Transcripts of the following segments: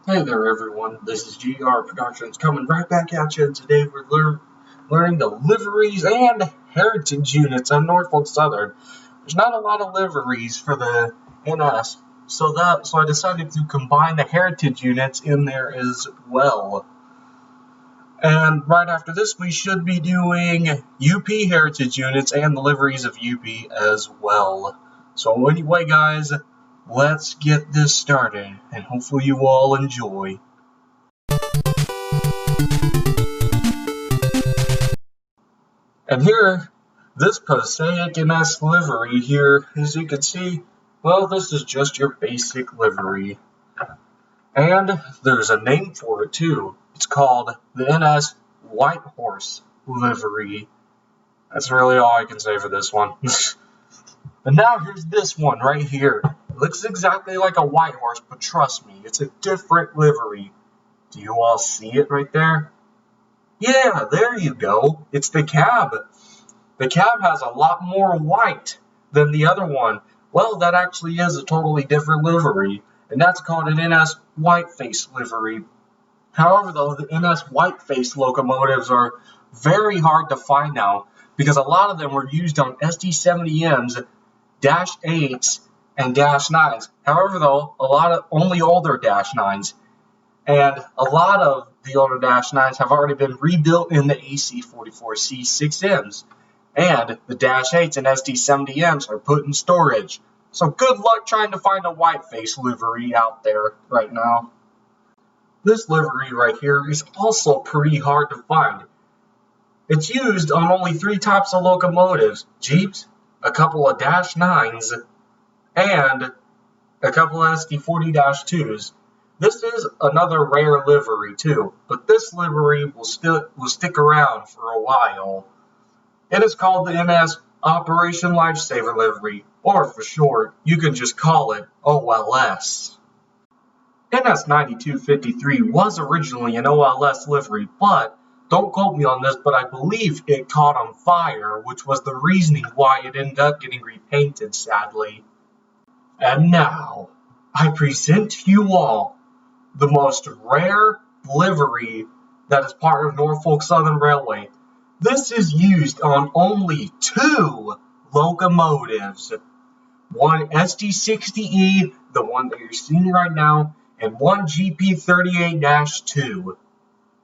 Hey there everyone, this is GR Productions coming right back at you. Today we're learning the liveries and heritage units on Norfolk Southern. There's not a lot of liveries for the NS, so I decided to combine the heritage units in there as well. And right after this we should be doing UP heritage units and the liveries of UP as well. So anyway guys, let's get this started, and hopefully you all enjoy. And here, this Passaic NS livery here, as you can see, well, this is just your basic livery. And there's a name for it too. It's called the NS White Horse livery. That's really all I can say for this one. And now here's this one right here. It looks exactly like a white horse, but trust me, it's a different livery. Do you all see it right there? Yeah, there you go. It's the cab. The cab has a lot more white than the other one. Well, that actually is a totally different livery, and that's called an NS Whiteface livery. However, though, the NS Whiteface locomotives are very hard to find now because a lot of them were used on SD70Ms, Dash 8s, and Dash 9s. However, though, only older Dash 9s. And a lot of the older Dash 9s have already been rebuilt in the AC44C6Ms. And the Dash 8s and SD70Ms are put in storage. So good luck trying to find a whiteface livery out there right now. This livery right here is also pretty hard to find. It's used on only 3 types of locomotives: Jeeps, a couple of Dash 9s, and a couple of SD40-2s. This is another rare livery too, but this livery will stick around for a while. It is called the NS Operation Lifesaver livery, or for short, you can just call it OLS. NS 9253 was originally an OLS livery, but don't quote me on this, but I believe it caught on fire, which was the reasoning why it ended up getting repainted, sadly. And now, I present to you all the most rare livery that is part of Norfolk Southern Railway. This is used on only 2 locomotives. One SD60E, the one that you're seeing right now, and one GP38-2.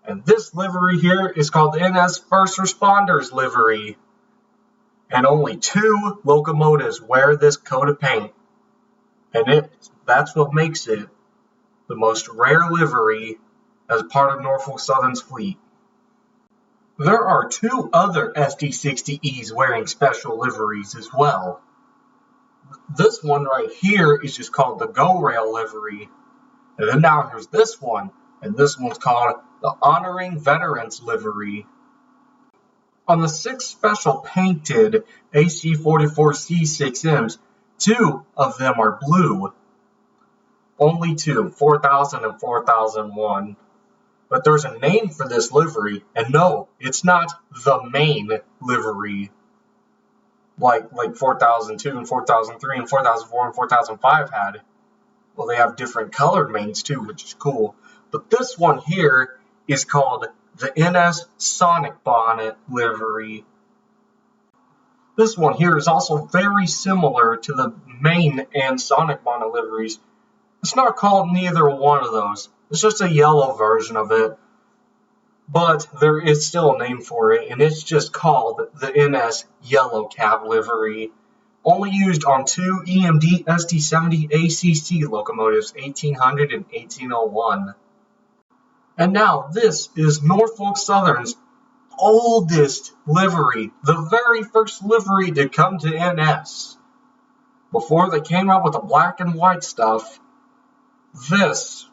And this livery here is called the NS First Responders livery. And only 2 locomotives wear this coat of paint. And that's what makes it the most rare livery as part of Norfolk Southern's fleet. There are 2 other SD60Es wearing special liveries as well. This one right here is just called the Go Rail livery. And then now here's this one, and this one's called the Honoring Veterans livery. On the 6 special painted AC44C6Ms, 2 of them are blue. Only 2, 4000 and 4001. But there's a name for this livery, and no, it's not the main livery. Like 4002 and 4003 and 4004 and 4005 had. Well, they have different colored mains too, which is cool. But this one here is called the NS Sonic Bonnet livery. This one here is also very similar to the main and Sonic Bonnet liveries. It's not called neither one of those. It's just a yellow version of it. But there is still a name for it, and it's just called the NS Yellow Cab livery. Only used on 2 EMD SD70 ACC locomotives, 1800 and 1801. And now this is Norfolk Southern's oldest livery, the very first livery to come to NS. Before they came out with the black and white stuff, this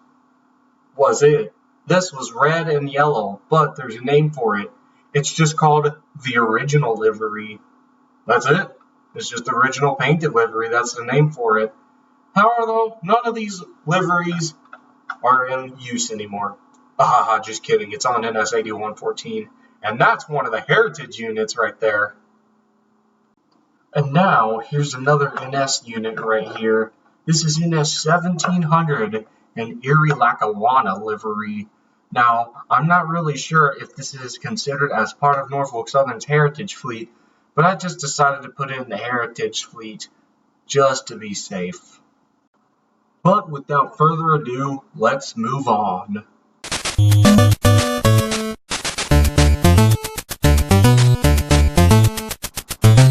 was it. This was red and yellow, but there's a name for it. It's just called the original livery. That's it. It's just the original painted livery. That's the name for it. However, though, none of these liveries are in use anymore. Just kidding. It's on NS 8114. And that's one of the heritage units right there. And now, here's another NS unit right here. This is NS 1700, an Erie Lackawanna livery. Now, I'm not really sure if this is considered as part of Norfolk Southern's Heritage Fleet, but I just decided to put it in the Heritage Fleet just to be safe. But without further ado, let's move on.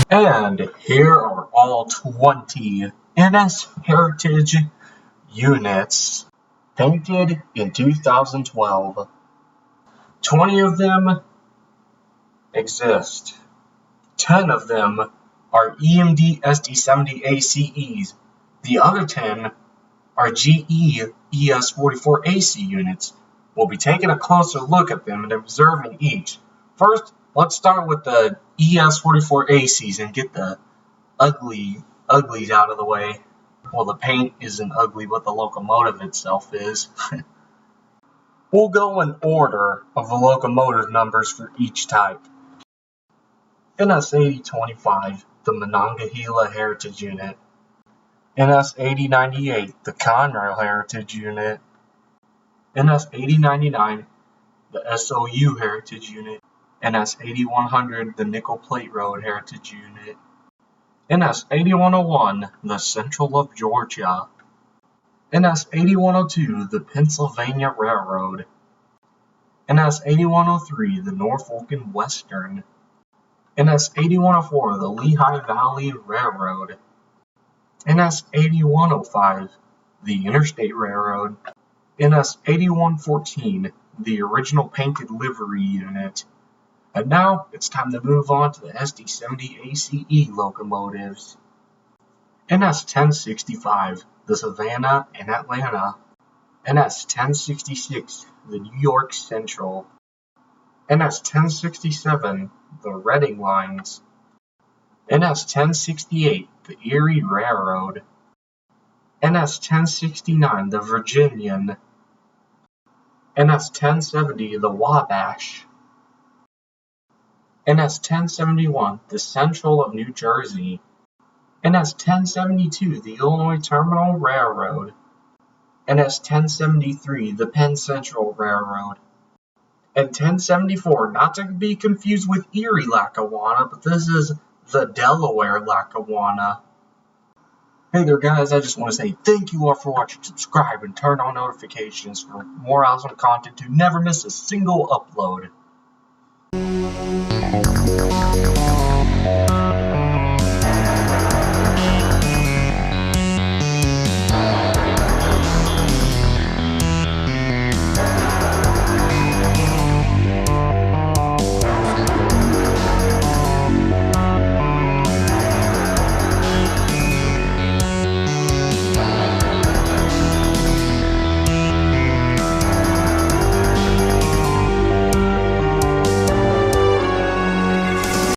And here are all 20 NS Heritage units painted in 2012. 20 of them exist. 10 of them are EMD SD70 ACEs. The other 10 are GE ES44 AC units. We'll be taking a closer look at them and observing each. First, let's start with the ES44 ACs and get the uglies out of the way. Well, the paint isn't ugly, but the locomotive itself is. We'll go in order of the locomotive numbers for each type. NS 8025, the Monongahela Heritage Unit. NS 8098, the Conrail Heritage Unit. NS 8099, the SOU Heritage Unit. NS 8100, the Nickel Plate Road Heritage Unit. NS 8101, the Central of Georgia. NS 8102, the Pennsylvania Railroad. NS 8103, the Norfolk and Western. NS 8104, the Lehigh Valley Railroad. NS 8105, the Interstate Railroad. NS 8114, the original painted livery unit. And now it's time to move on to the SD70 ACE locomotives. NS 1065, the Savannah and Atlanta. NS 1066, the New York Central. NS 1067, the Reading Lines. NS 1068, the Erie Railroad. NS 1069, the Virginian. NS 1070, the Wabash. NS 1071, the Central of New Jersey. NS 1072, the Illinois Terminal Railroad. NS 1073, the Penn Central Railroad. And 1074, not to be confused with Erie Lackawanna, but this is the Delaware Lackawanna. Hey there guys, I just want to say thank you all for watching, subscribe, and turn on notifications for more awesome content to never miss a single upload.